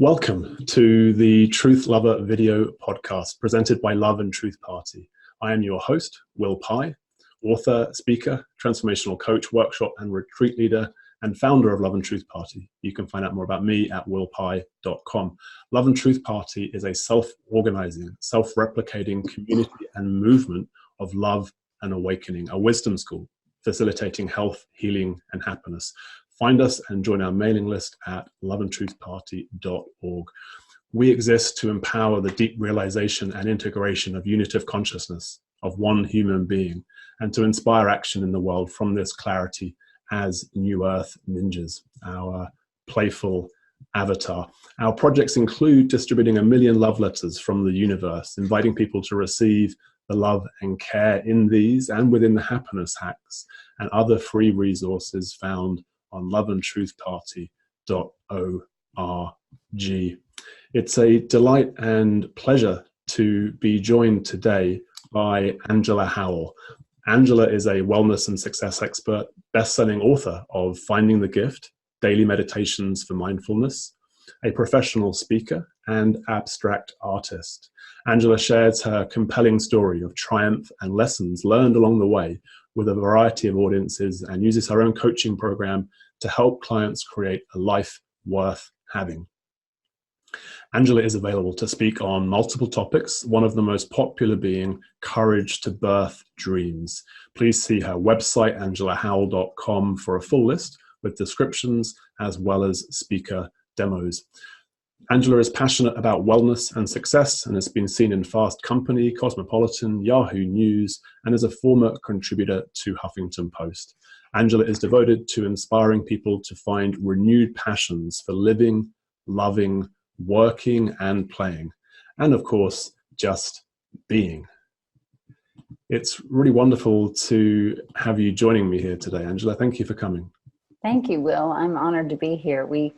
Welcome to the TruthLover video podcast presented by Love and Truth Party. I am your host, Will Pye, author, speaker, transformational coach, workshop and retreat leader, and founder of Love and Truth Party. You can find out more about me at willpye.com. Love and Truth Party is a self-organizing, self-replicating community and movement of love and awakening, a wisdom school facilitating health, healing, and happiness. Find us and join our mailing list at loveandtruthparty.org. We exist to empower the deep realization and integration of unitive consciousness of one human being and to inspire action in the world from this clarity as New Earth ninjas, our playful avatar. Our projects include distributing 1 million love letters from the universe, inviting people to receive the love and care in these and within the happiness hacks and other free resources found on loveandtruthparty.org. It's a delight and pleasure to be joined today by Angela Howell. Angela is a wellness and success expert, best-selling author of Finding the Gift, Daily Meditations for Mindfulness, a professional speaker, and abstract artist. Angela shares her compelling story of triumph and lessons learned along the way with a variety of audiences and uses her own coaching program to help clients create a life worth having. Angela is available to speak on multiple topics, one of the most popular being courage to birth dreams. Please see her website, angelahowell.com, for a full list with descriptions as well as speaker demos. Angela is passionate about wellness and success and has been seen in Fast Company, Cosmopolitan, Yahoo News, and is a former contributor to Huffington Post. Angela is devoted to inspiring people to find renewed passions for living, loving, working, and playing, and of course, just being. It's really wonderful to have you joining me here today, Angela. Thank you for coming. Thank you, Will. I'm honored to be here. We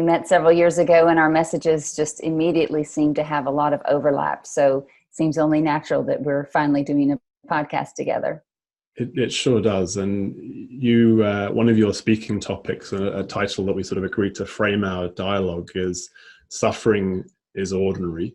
met several years ago and our messages just immediately seem to have a lot of overlap. So it seems only natural that we're finally doing a podcast together. It sure does. And you, one of your speaking topics, a title that we sort of agreed to frame our dialogue is Suffering is Ordinary,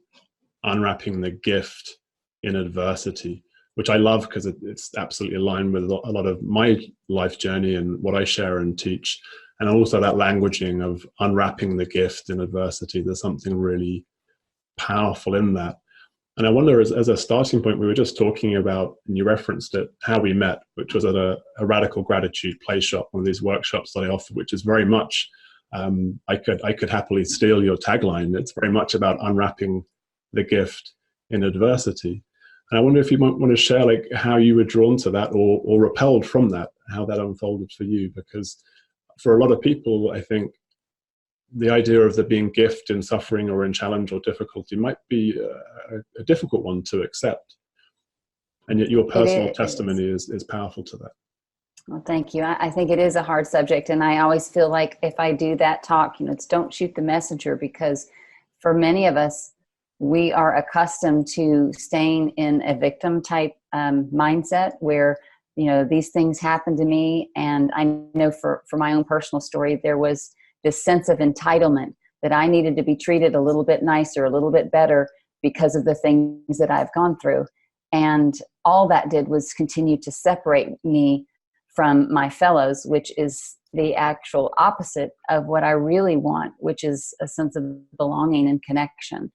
Unwrapping the Gift in Adversity, which I love because it's absolutely aligned with a lot of my life journey and what I share and teach. And also that languaging of unwrapping the gift in adversity. There's something really powerful in that. And I wonder, as a starting point, we were just talking about, and you referenced it, how we met, which was at a Radical Gratitude play shop, one of these workshops that I offer, which is very much, I could happily steal your tagline. It's very much about unwrapping the gift in adversity. And I wonder if you might want to share like how you were drawn to that or repelled from that, how that unfolded for you, because for a lot of people, I think the idea of there being gift in suffering or in challenge or difficulty might be a difficult one to accept. And yet your personal testimony is powerful to that. Well, thank you. I think it is a hard subject. And I always feel like if I do that talk, it's don't shoot the messenger, because for many of us, we are accustomed to staying in a victim type mindset where these things happen to me. And I know for my own personal story, there was this sense of entitlement that I needed to be treated a little bit nicer, a little bit better because of the things that I've gone through. And all that did was continue to separate me from my fellows, which is the actual opposite of what I really want, which is a sense of belonging and connection.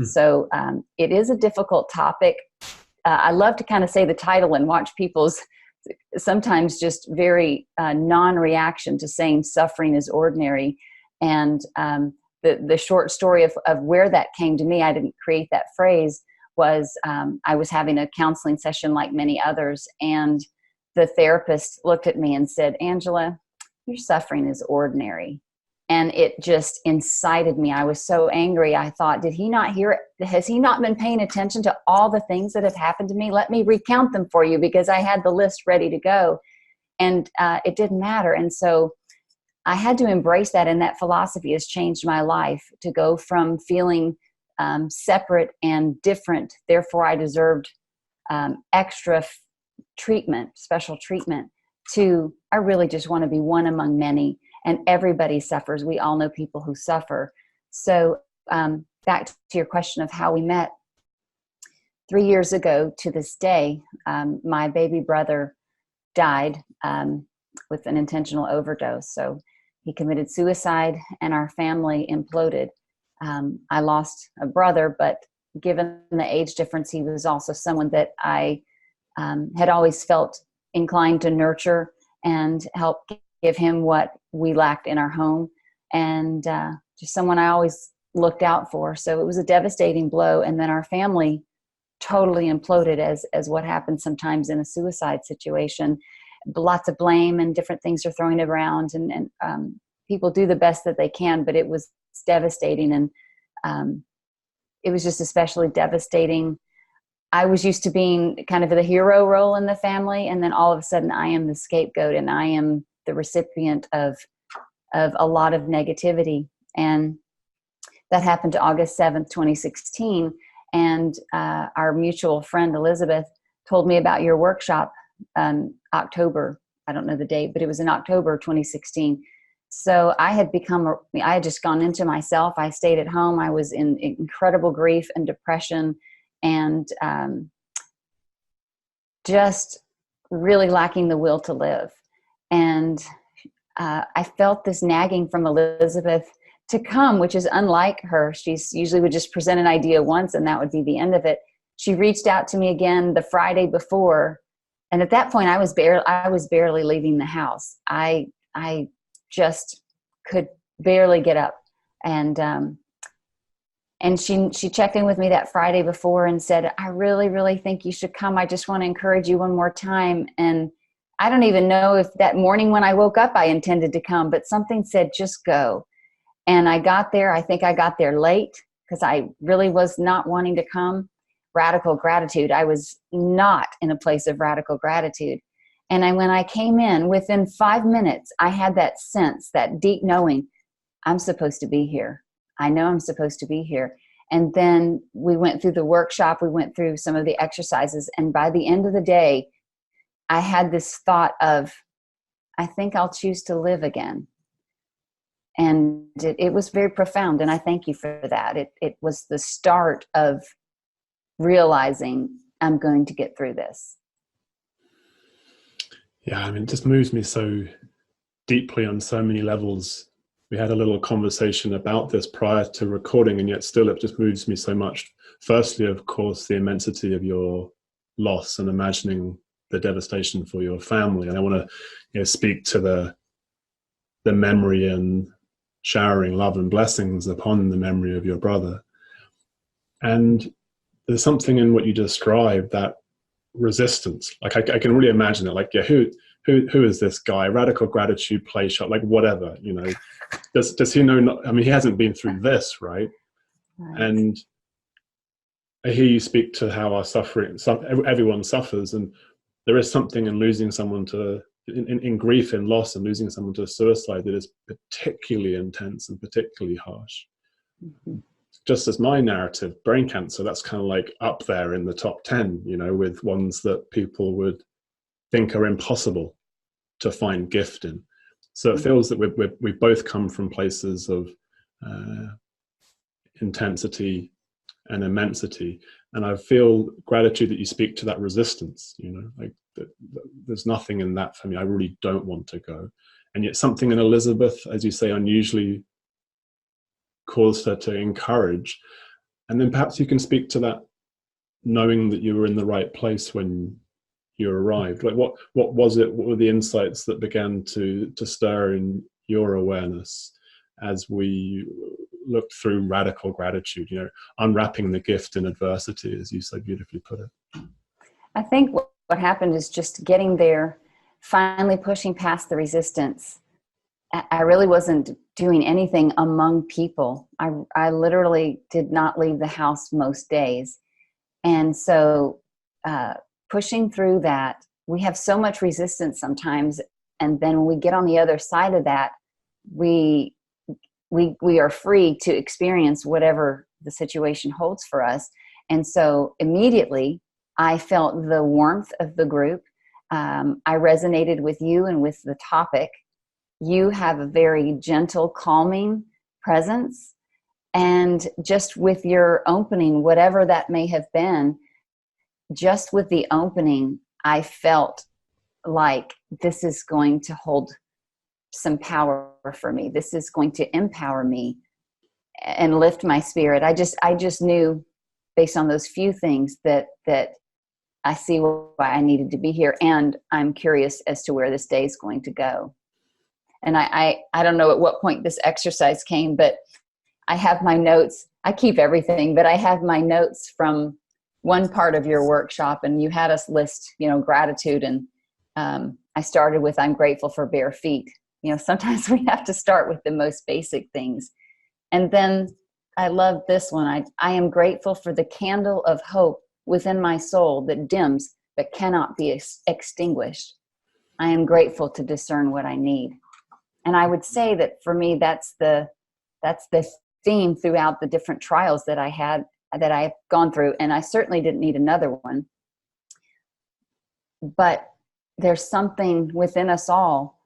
So it is a difficult topic. I love to kind of say the title and watch people's sometimes just very non-reaction to saying suffering is ordinary. And the short story of where that came to me, I didn't create that phrase, was I was having a counseling session like many others. And the therapist looked at me and said, "Angela, your suffering is ordinary." And it just incited me. I was so angry. I thought, did he not hear it? Has he not been paying attention to all the things that have happened to me? Let me recount them for you, because I had the list ready to go. And it didn't matter. And so I had to embrace that. And that philosophy has changed my life to go from feeling separate and different. Therefore, I deserved extra treatment, special treatment, to I really just want to be one among many. And everybody suffers. We all know people who suffer. So back to your question of how we met. 3 years ago to this day, my baby brother died with an intentional overdose. So he committed suicide and our family imploded. I lost a brother, but given the age difference, he was also someone that I had always felt inclined to nurture and help give him what we lacked in our home, and just someone I always looked out for. So it was a devastating blow. And then our family totally imploded, as what happens sometimes in a suicide situation. Lots of blame and different things are thrown around, and people do the best that they can, but it was devastating. And it was just especially devastating. I was used to being kind of the hero role in the family, and then all of a sudden I am the scapegoat, and I am the recipient of a lot of negativity. And that happened August 7th, 2016. And our mutual friend, Elizabeth, told me about your workshop October. I don't know the date, but it was in October 2016. So I had just gone into myself. I stayed at home. I was in incredible grief and depression, and just really lacking the will to live. And I felt this nagging from Elizabeth to come, which is unlike her. She's usually would just present an idea once and that would be the end of it. She reached out to me again the Friday before. And at that point I was barely leaving the house. I just could barely get up. And she checked in with me that Friday before and said, I really, really think you should come. I just want to encourage you one more time. And I don't even know if that morning when I woke up, I intended to come, but something said, just go. And I got there. I think I got there late because I really was not wanting to come. Radical gratitude. I was not in a place of radical gratitude. And when I came in, within 5 minutes, I had that sense, that deep knowing, I'm supposed to be here. I know I'm supposed to be here. And then we went through the workshop. We went through some of the exercises. And by the end of the day, I had this thought of, I think I'll choose to live again. And it was very profound. And I thank you for that. It was the start of realizing I'm going to get through this. Yeah, I mean, it just moves me so deeply on so many levels. We had a little conversation about this prior to recording, and yet still it just moves me so much. Firstly, of course, the immensity of your loss and imagining the devastation for your family. And I want to speak to the memory and showering love and blessings upon the memory of your brother. And there's something in what you described, that resistance. Like I can really imagine it. Like, yeah, who is this guy? Radical gratitude, play shot, like whatever, does he know? I mean, he hasn't been through this, right? And I hear you speak to how our suffering, everyone suffers, and there is something in losing someone in grief and loss, and losing someone to suicide that is particularly intense and particularly harsh. Mm-hmm. Just as my narrative, brain cancer, that's kind of like up there in the top 10, with ones that people would think are impossible to find gift in. So it feels that we both come from places of intensity and immensity. And I feel gratitude that you speak to that resistance, there's nothing in that for me. I really don't want to go. And yet something in Elizabeth, as you say, unusually caused her to encourage. And then perhaps you can speak to that, knowing that you were in the right place when you arrived. Like what was it? What were the insights that began to stir in your awareness as we looked through radical gratitude, unwrapping the gift in adversity, as you so beautifully put it? I think what happened is just getting there, finally pushing past the resistance. I really wasn't doing anything among people. I literally did not leave the house most days. And so pushing through that, we have so much resistance sometimes. And then when we get on the other side of that, we are free to experience whatever the situation holds for us. And so immediately I felt the warmth of the group. I resonated with you and with the topic. You have a very gentle, calming presence. And just with your opening, whatever that may have been, just with the opening, I felt like this is going to hold some power for me. This is going to empower me and lift my spirit. I just knew, based on those few things, that I see why I needed to be here, and I'm curious as to where this day is going to go. And I don't know at what point this exercise came, but I have my notes. I keep everything, but I have my notes from one part of your workshop, and you had us list, gratitude. And I started with, I'm grateful for bare feet. Sometimes we have to start with the most basic things. And then I love this one. I am grateful for the candle of hope within my soul that dims but cannot be extinguished. I am grateful to discern what I need. And I would say that for me, that's the theme throughout the different trials that I've gone through. And I certainly didn't need another one. But there's something within us all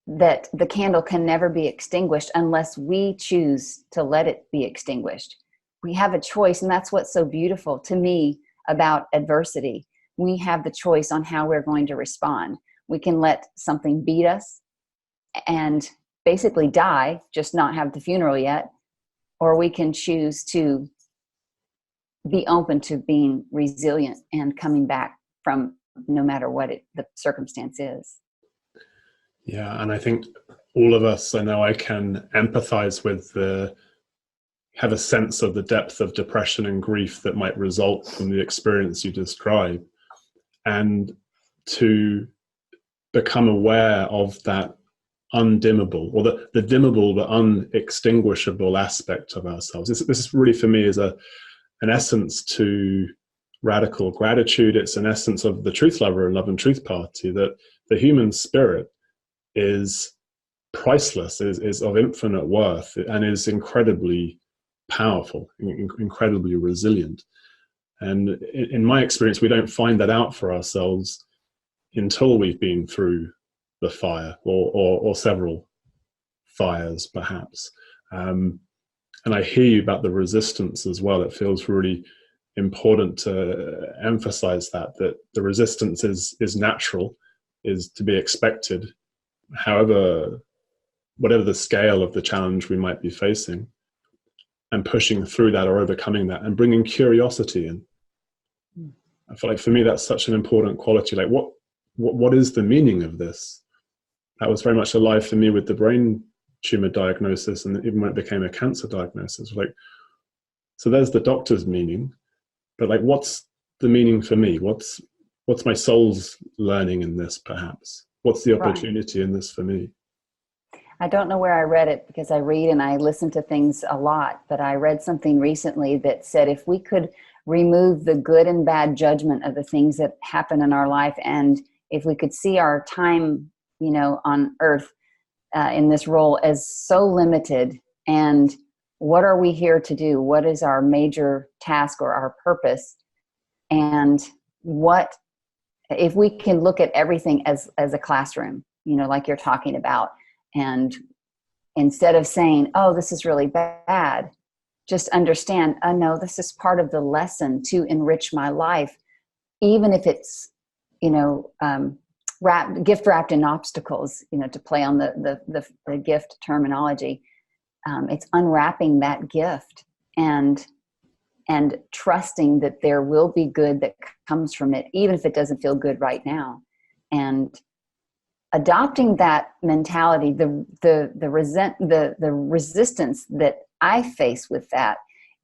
that the candle can never be extinguished unless we choose to let it be extinguished. We have a choice, and that's what's so beautiful to me about adversity. We have the choice on how we're going to respond. We can let something beat us and basically die, just not have the funeral yet, or we can choose to be open to being resilient and coming back from no matter what the circumstance is. Yeah, and I think all of us, I know I can empathize with have a sense of the depth of depression and grief that might result from the experience you describe, and to become aware of that undimmable, or the dimmable but unextinguishable aspect of ourselves. This really, for me, is an essence to radical gratitude. It's an essence of the TruthLover and Love and Truth Party, that the human spirit is priceless, is of infinite worth, and is incredibly powerful, incredibly resilient. And in my experience, we don't find that out for ourselves until we've been through the fire, or several fires, perhaps. And I hear you about the resistance as well. It feels really important to emphasize that the resistance is natural, is to be expected, whatever the scale of the challenge we might be facing, and pushing through that or overcoming that and bringing curiosity in. I feel like for me, that's such an important quality. Like, what is the meaning of this? That was very much alive for me with the brain tumor diagnosis, and even when it became a cancer diagnosis. Like, so there's the doctor's meaning, but like, what's the meaning for me? What's my soul's learning in this, perhaps? What's the opportunity in this for me? I don't know where I read it, because I read and I listen to things a lot, but I read something recently that said if we could remove the good and bad judgment of the things that happen in our life, and if we could see our time, on earth in this role as so limited, and what are we here to do? What is our major task or our purpose? And what, if we can look at everything as a classroom, like you're talking about, and instead of saying, oh, this is really bad, just understand, oh no, this is part of the lesson to enrich my life, even if it's, gift wrapped in obstacles, to play on the gift terminology. It's unwrapping that gift and trusting that there will be good that comes from it, even if it doesn't feel good right now. And adopting that mentality, the resistance that I face with that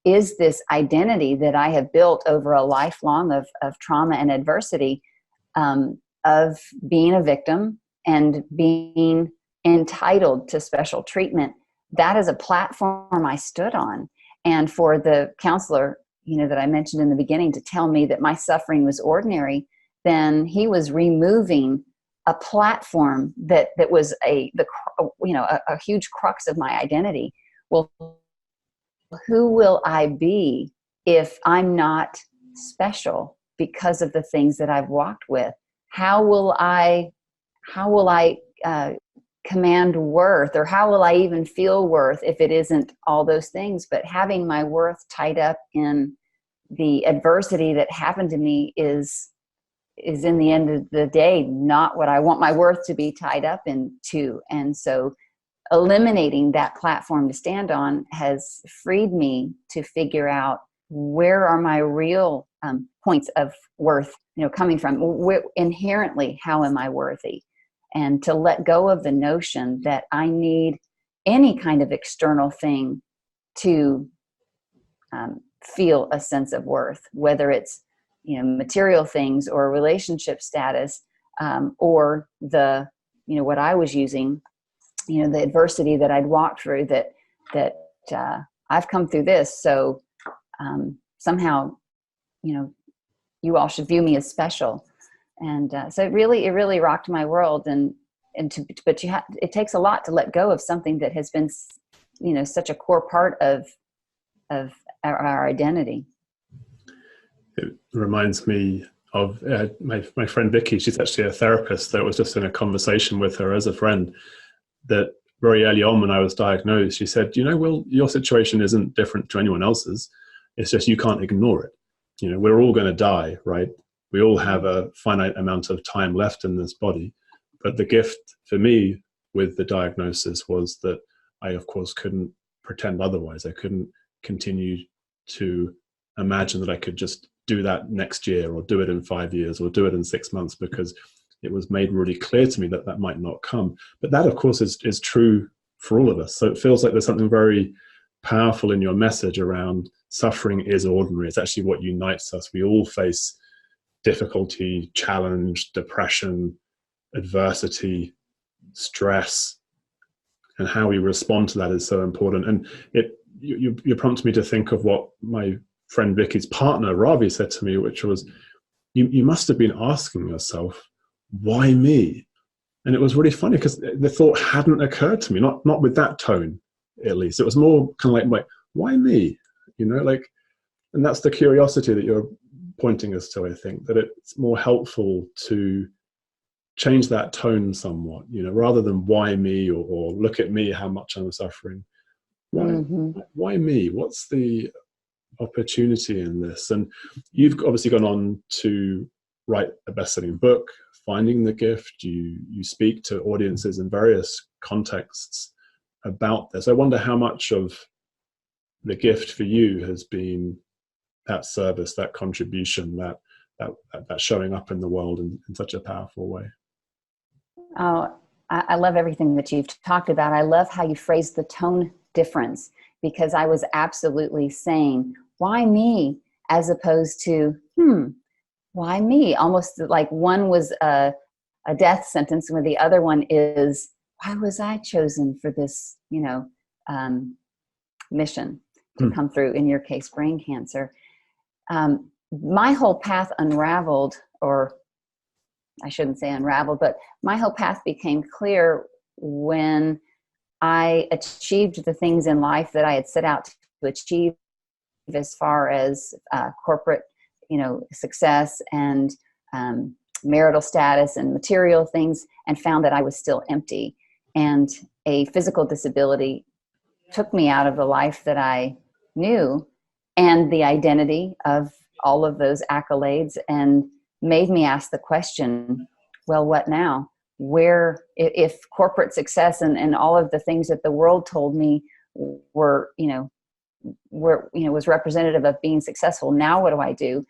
is this identity that I have built over a lifelong of trauma and adversity, of being a victim and being entitled to special treatment. That is a platform I stood on. And for the counselor, that I mentioned in the beginning, to tell me that my suffering was ordinary, then he was removing a platform that was a huge crux of my identity. Well, who will I be if I'm not special because of the things that I've walked with? How will I command worth, or how will I even feel worth if it isn't all those things? But having my worth tied up in the adversity that happened to me is in the end of the day not what I want my worth to be tied up into. And so eliminating that platform to stand on has freed me to figure out, where are my real points of worth, coming from? Inherently, how am I worthy? And to let go of the notion that I need any kind of external thing to feel a sense of worth, whether it's material things or relationship status, or the what I was using, the adversity that I'd walked through, that I've come through this, so somehow you all should view me as special. And so it really rocked my world. But it takes a lot to let go of something that has been such a core part of our identity. It reminds me of my friend Vicky. She's actually a therapist. That was just in a conversation with her as a friend, that very early on when I was diagnosed, she said, Will, your situation isn't different to anyone else's. It's just you can't ignore it. We're all going to die, right? We all have a finite amount of time left in this body. But the gift for me with the diagnosis was that I, of course, couldn't pretend otherwise. I couldn't continue to imagine that I could just do that next year, or do it in 5 years, or do it in 6 months, because it was made really clear to me that that might not come. But that, of course, is true for all of us. So it feels like there's something very powerful in your message around suffering is ordinary. It's actually what unites us. We all face difficulty, challenge, depression, adversity, stress, and how we respond to that is so important. And you prompted me to think of what my friend Vicky's partner Ravi said to me, which was, you must have been asking yourself, why me? And it was really funny because the thought hadn't occurred to me, not with that tone, at least. It was more kind of like, why me? And that's the curiosity that you're pointing us to. I think that it's more helpful to change that tone somewhat, rather than why me, or look at me, how much I'm suffering. Why me? What's the opportunity in this? And you've obviously gone on to write a best-selling book, Finding the Gift. You speak to audiences in various contexts about this. I wonder how much of the gift for you has been that service, that contribution, that showing up in the world in such a powerful way. Oh, I love everything that you've talked about. I love how you phrased the tone difference, because I was absolutely saying, why me? As opposed to, why me? Almost like one was a death sentence, and the other one is, why was I chosen for this, mission to come through, in your case, brain cancer. My whole path unraveled, or I shouldn't say unraveled, but my whole path became clear when I achieved the things in life that I had set out to achieve, as far as corporate, success and marital status and material things, and found that I was still empty. And a physical disability took me out of the life that I knew and the identity of all of those accolades, and made me ask the question, well, what now? Where, if corporate success and all of the things that the world told me were, was representative of being successful, now what do I do?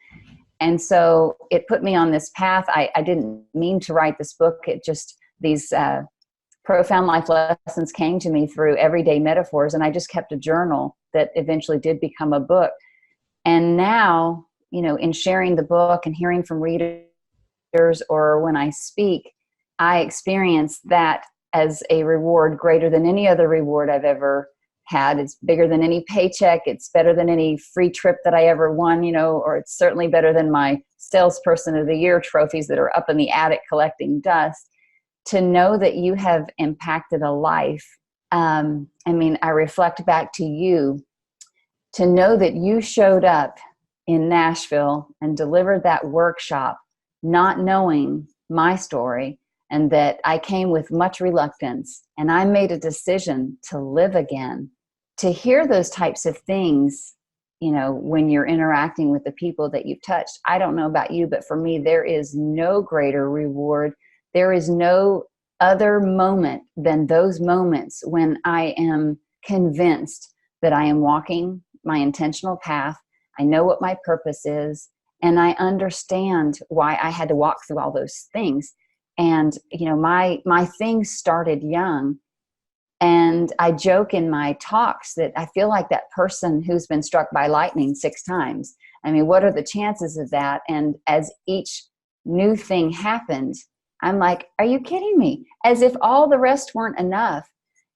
And so it put me on this path. I didn't mean to write this book. It just, these profound life lessons came to me through everyday metaphors, and I just kept a journal that eventually did become a book. And now, in sharing the book and hearing from readers, or when I speak, I experience that as a reward greater than any other reward I've ever had. It's bigger than any paycheck. It's better than any free trip that I ever won, or it's certainly better than my salesperson of the year trophies that are up in the attic collecting dust. To know that you have impacted a life. I reflect back to you, to know that you showed up in Nashville and delivered that workshop, not knowing my story, and that I came with much reluctance, and I made a decision to live again. To hear those types of things, you know, when you're interacting with the people that you've touched, I don't know about you, but for me, there is no greater reward. There is no other moment than those moments when I am convinced that I am walking my intentional path. I know what my purpose is, and I understand why I had to walk through all those things. And, you know, my things started young. And I joke in my talks that I feel like that person who's been struck by lightning 6 times. I mean, what are the chances of that? And as each new thing happened, I'm like, are you kidding me? As if all the rest weren't enough.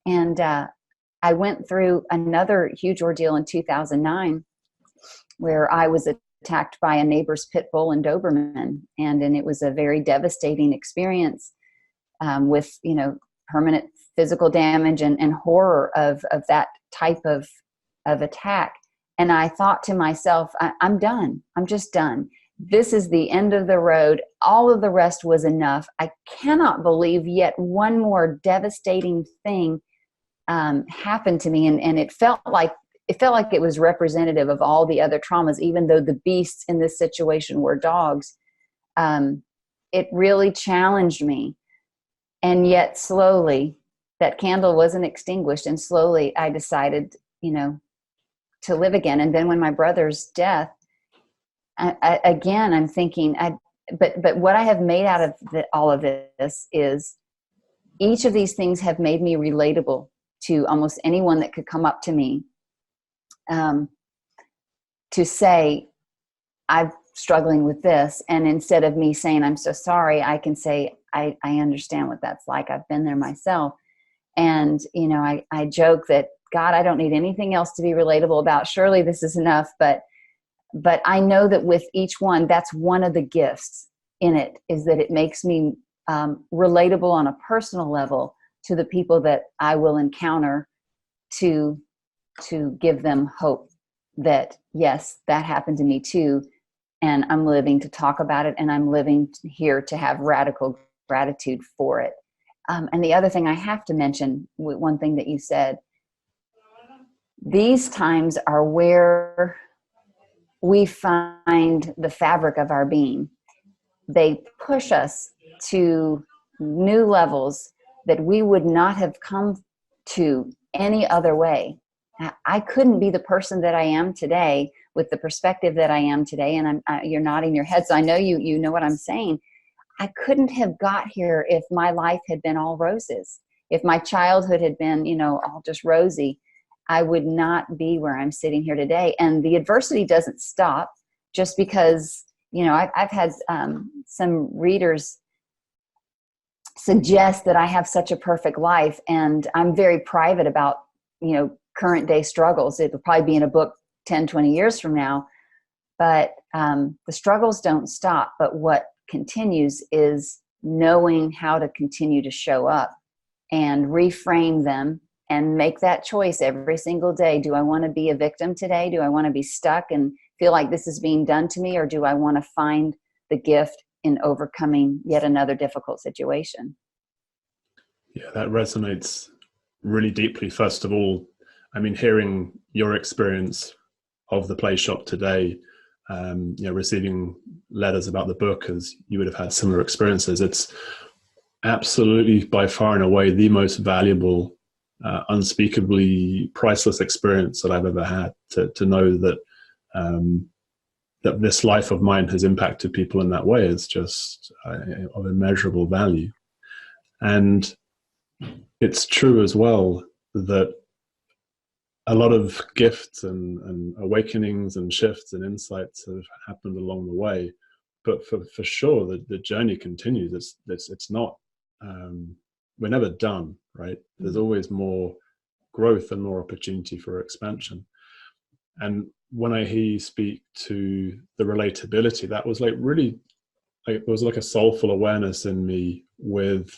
And I went through another huge ordeal in 2009 where I was attacked by a neighbor's pit bull in Doberman. And it was a very devastating experience with, you know, permanent physical damage and horror of that type of attack. And I thought to myself, I'm done. I'm just done. This is the end of the road. All of the rest was enough. I cannot believe yet one more devastating thing happened to me. And it felt like it was representative of all the other traumas, even though the beasts in this situation were dogs. It really challenged me. And yet slowly that candle wasn't extinguished, and slowly I decided, you know, to live again. And then when my brother's death, again, I'm thinking, but what I have made out of all of this is each of these things have made me relatable to almost anyone that could come up to me to say, I'm struggling with this. And instead of me saying, I'm so sorry, I can say, I understand what that's like. I've been there myself. And, you know, I joke that, God, I don't need anything else to be relatable about. Surely this is enough. But I know that with each one, that's one of the gifts in it, is that it makes me relatable on a personal level to the people that I will encounter, to give them hope that, yes, that happened to me too. And I'm living to talk about it, and I'm living here to have radical gratitude for it. And the other thing I have to mention, one thing that you said, these times are where we find the fabric of our being. They push us to new levels that we would not have come to any other way. I couldn't be the person that I am today with the perspective that I am today. And you're nodding your head, so I know you know what I'm saying. I couldn't have got here if my life had been all roses. If my childhood had been, you know, all just rosy, I would not be where I'm sitting here today. And the adversity doesn't stop just because, you know, I've had some readers suggest that I have such a perfect life, and I'm very private about, you know, current day struggles. It will probably be in a book 10, 20 years from now, but the struggles don't stop. But what continues is knowing how to continue to show up and reframe them and make that choice every single day. Do I want to be a victim today? Do I want to be stuck and feel like this is being done to me? Or do I want to find the gift in overcoming yet another difficult situation? Yeah, that resonates really deeply. First of all, I mean, hearing your experience of the Play Shop today, you know, receiving letters about the book as you would have had similar experiences, it's absolutely by far and away the most valuable, unspeakably priceless experience that I've ever had, to know that that this life of mine has impacted people in that way is just of immeasurable value. And it's true as well that a lot of gifts and awakenings and shifts and insights have happened along the way, but for sure the journey continues. It's not, we're never done, right? There's always more growth and more opportunity for expansion. And when I hear you speak to the relatability, that was like really, like, it was like a soulful awareness in me with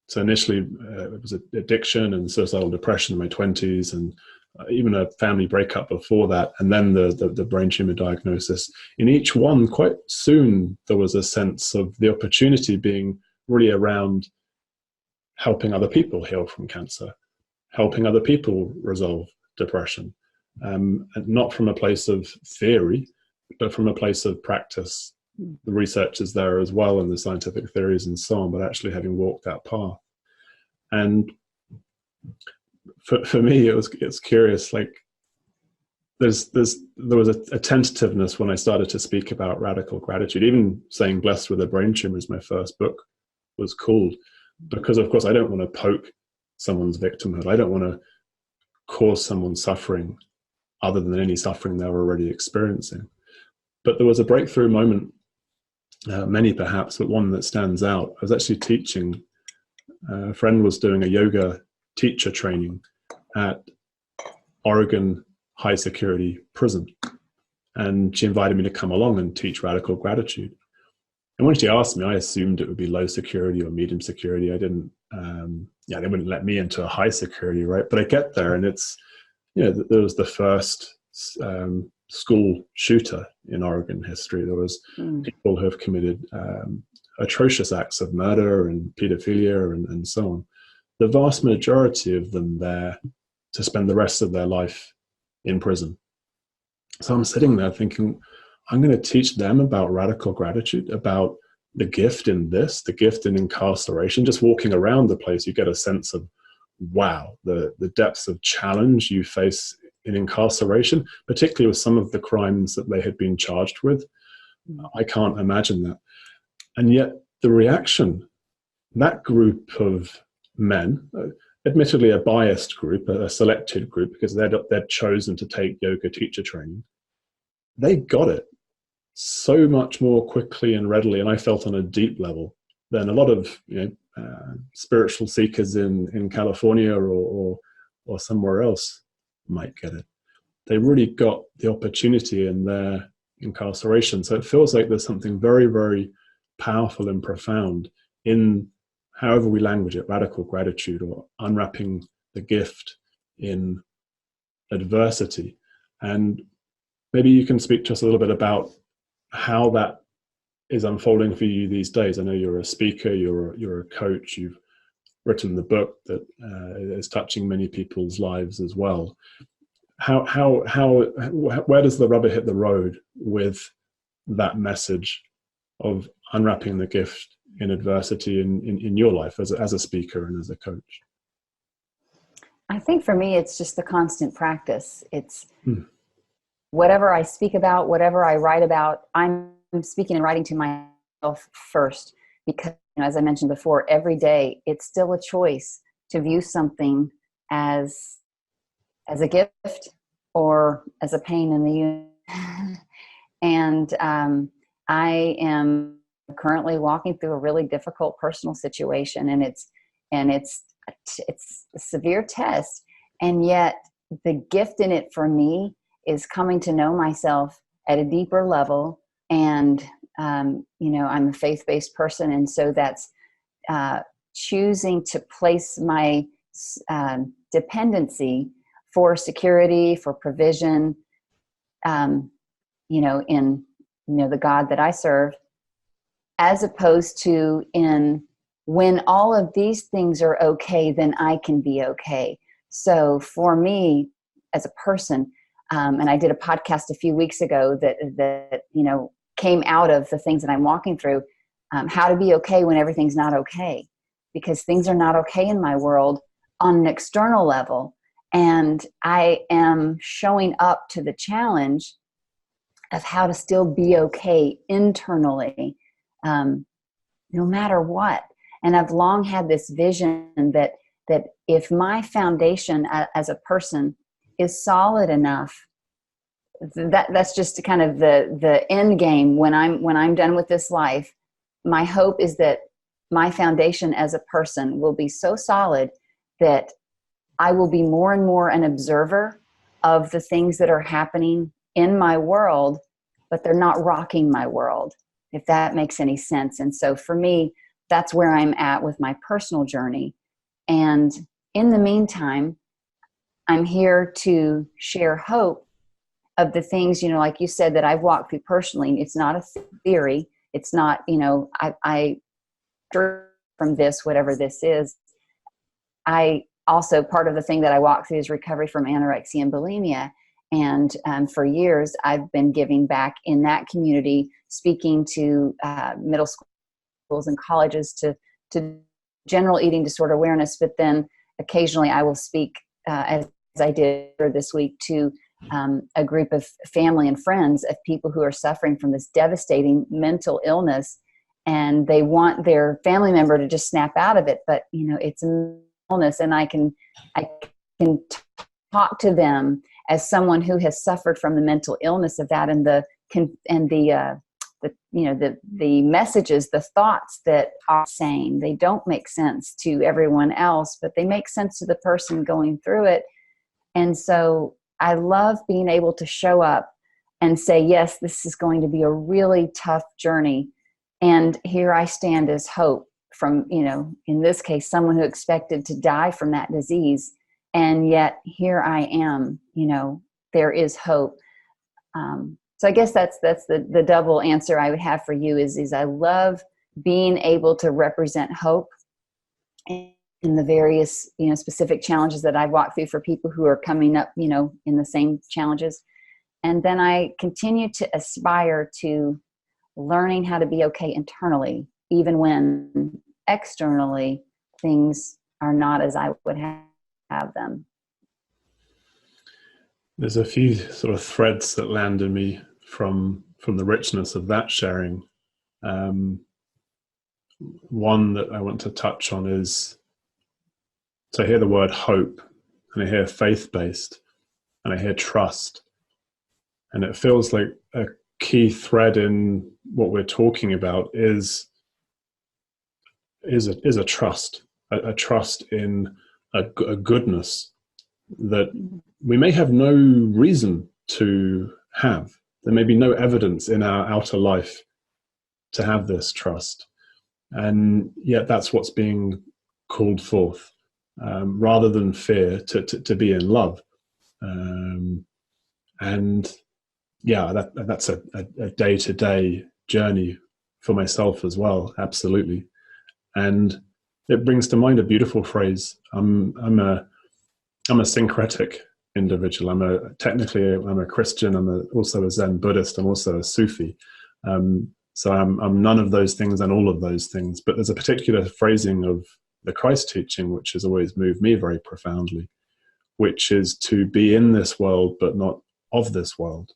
so initially it was addiction and suicidal depression in my 20s, and even a family breakup before that, and then the brain tumor diagnosis. In each one, quite soon, there was a sense of the opportunity being really around helping other people heal from cancer, helping other people resolve depression, and not from a place of theory, but from a place of practice. The research is there as well, and the scientific theories and so on, but actually having walked that path. And for me, it's curious. Like there was a tentativeness when I started to speak about radical gratitude. Even saying "Blessed with a Brain Tumor" is my first book was called, because of course I don't want to poke someone's victimhood. I don't want to cause someone suffering other than any suffering they're already experiencing. But there was a breakthrough moment, many perhaps, but one that stands out. I was actually teaching. A friend was doing a yoga teacher training at Oregon high security prison, and she invited me to come along and teach radical gratitude. And when she asked me, I assumed it would be low security or medium security. I didn't, they wouldn't let me into a high security, right? But I get there, and it's, there was the first school shooter in Oregon history. There was people who have committed atrocious acts of murder and pedophilia and so on. The vast majority of them there to spend the rest of their life in prison. So I'm sitting there thinking, I'm going to teach them about radical gratitude, about the gift in this, the gift in incarceration. Just walking around the place, you get a sense of, wow, the depths of challenge you face in incarceration, particularly with some of the crimes that they had been charged with. I can't imagine that. And yet the reaction, that group of men, admittedly a biased group, a selected group, because they'd chosen to take yoga teacher training, they got it so much more quickly and readily, and I felt on a deep level, than a lot of spiritual seekers in California or somewhere else might get it. They really got the opportunity in their incarceration. So it feels like there's something very, very powerful and profound in, however we language it, radical gratitude or unwrapping the gift in adversity. And maybe you can speak to us a little bit about how that is unfolding for you these days. I know you're a speaker, you're a coach, you've written the book that is touching many people's lives as well. Where does the rubber hit the road with that message of unwrapping the gift in adversity in your life as a speaker and as a coach? I think for me, it's just the constant practice. It's whatever I speak about, whatever I write about, I'm speaking and writing to myself first, because as I mentioned before, every day it's still a choice to view something as a gift or as a pain in the universe. And I am currently walking through a really difficult personal situation, and it's a severe test, and yet the gift in it for me is coming to know myself at a deeper level. And I'm a faith-based person, and so that's choosing to place my dependency for security, for provision, in the God that I serve, as opposed to in when all of these things are okay, then I can be okay. So for me as a person, and I did a podcast a few weeks ago that came out of the things that I'm walking through, how to be okay when everything's not okay, because things are not okay in my world on an external level. And I am showing up to the challenge of how to still be okay internally, no matter what. And I've long had this vision that if my foundation as a person is solid enough, that's just kind of the end game. When I'm done with this life, my hope is that my foundation as a person will be so solid that I will be more and more an observer of the things that are happening in my world, but they're not rocking my world, if that makes any sense. And so for me, that's where I'm at with my personal journey. And in the meantime, I'm here to share hope of the things, like you said, that I've walked through personally. It's not a theory. It's not, I from this, whatever this is. I also, part of the thing that I walk through is recovery from anorexia and bulimia. And for years, I've been giving back in that community, speaking to middle schools and colleges to general eating disorder awareness. But then occasionally I will speak, as I did this week, to a group of family and friends of people who are suffering from this devastating mental illness. And they want their family member to just snap out of it. But, it's an illness, and I can talk to them as someone who has suffered from the mental illness of that, and the messages, the thoughts that are saying, they don't make sense to everyone else, but they make sense to the person going through it. And so I love being able to show up and say, yes, this is going to be a really tough journey. And here I stand as hope from, in this case, someone who expected to die from that disease. And yet here I am, there is hope. So I guess that's the double answer I would have for you is I love being able to represent hope in the various, specific challenges that I've walked through for people who are coming up, in the same challenges. And then I continue to aspire to learning how to be okay internally, even when externally things are not as I would have them. There's a few sort of threads that land in me from the richness of that sharing. One that I want to touch on is, so I hear the word hope, and I hear faith-based, and I hear trust. And it feels like a key thread in what we're talking about is a trust, a trust in a goodness that we may have no reason to have. There may be no evidence in our outer life to have this trust. And yet that's what's being called forth, rather than fear, to be in love. And yeah, that's a day-to-day journey for myself as well, absolutely. And it brings to mind a beautiful phrase. I'm a syncretic individual. I'm a Christian. I'm also a Zen Buddhist. I'm also a Sufi. So I'm none of those things and all of those things. But there's a particular phrasing of the Christ teaching which has always moved me very profoundly, which is to be in this world but not of this world.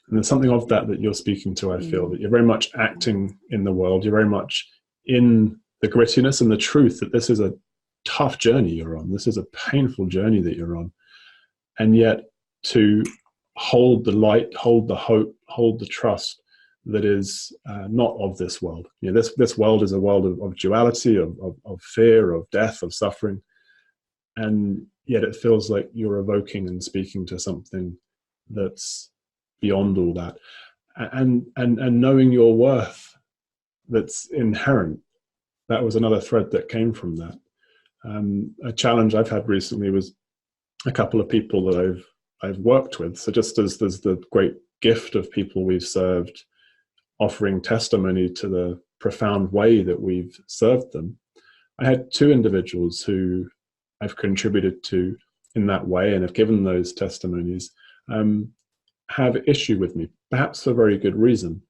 And there's something of that you're speaking to, I feel, that you're very much acting in the world. You're very much in the grittiness and the truth that this is a tough journey you're on. This is a painful journey that you're on. And yet to hold the light, hold the hope, hold the trust that is not of this world. This world is a world of duality, of fear, of death, of suffering. And yet it feels like you're evoking and speaking to something that's beyond all that. And knowing your worth that's inherent. That was another thread that came from that. A challenge I've had recently was a couple of people that I've worked with. So just as there's the great gift of people we've served, offering testimony to the profound way that we've served them, I had two individuals who I've contributed to in that way and have given those testimonies, have issue with me, perhaps for very good reason.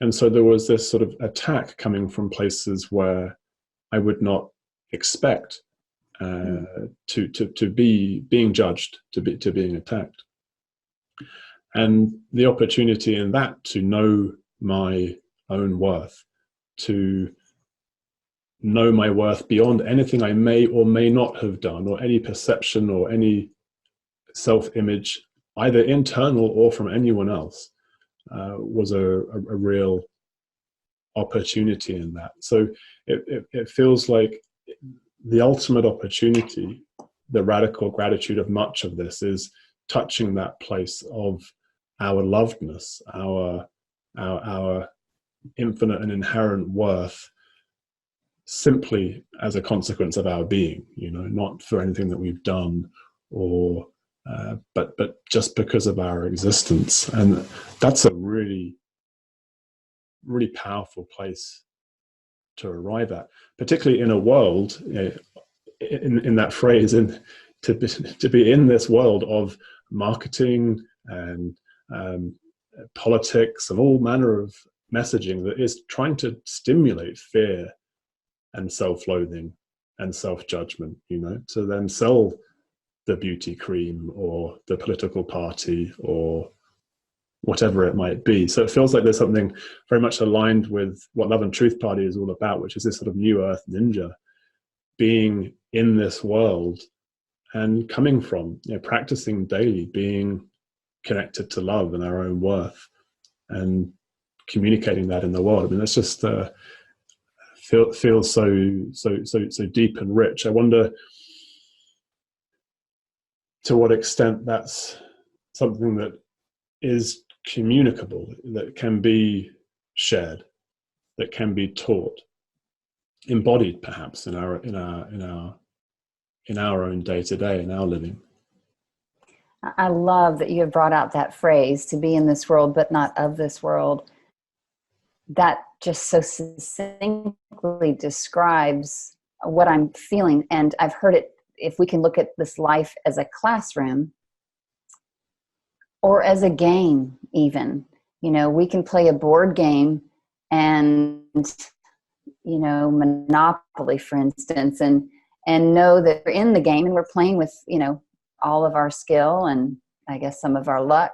And so there was this sort of attack coming from places where I would not expect to be being judged, to being attacked. And the opportunity in that to know my own worth, to know my worth beyond anything I may or may not have done, or any perception or any self-image, either internal or from anyone else, was a real opportunity in that. So it feels like the ultimate opportunity, the radical gratitude of much of this, is touching that place of our lovedness, our infinite and inherent worth, simply as a consequence of our being, not for anything that we've done or but just because of our existence. And that's a really, really powerful place to arrive at, particularly in a world, in that phrase, to be in this world of marketing and politics and all manner of messaging that is trying to stimulate fear and self-loathing and self-judgment, to then sell the beauty cream or the political party or whatever it might be. So it feels like there's something very much aligned with what Love and Truth Party is all about, which is this sort of new earth ninja, being in this world and coming from, practicing daily, being connected to love and our own worth and communicating that in the world. I mean, that's just feels so deep and rich. I wonder to what extent that's something that is communicable, that can be shared, that can be taught, embodied perhaps in our own day-to-day, in our living. I love that you have brought out that phrase, to be in this world but not of this world. That just so succinctly describes what I'm feeling. And I've heard it, if we can look at this life as a classroom or as a game even, we can play a board game and, Monopoly, for instance, and know that we're in the game and we're playing with, all of our skill and I guess some of our luck,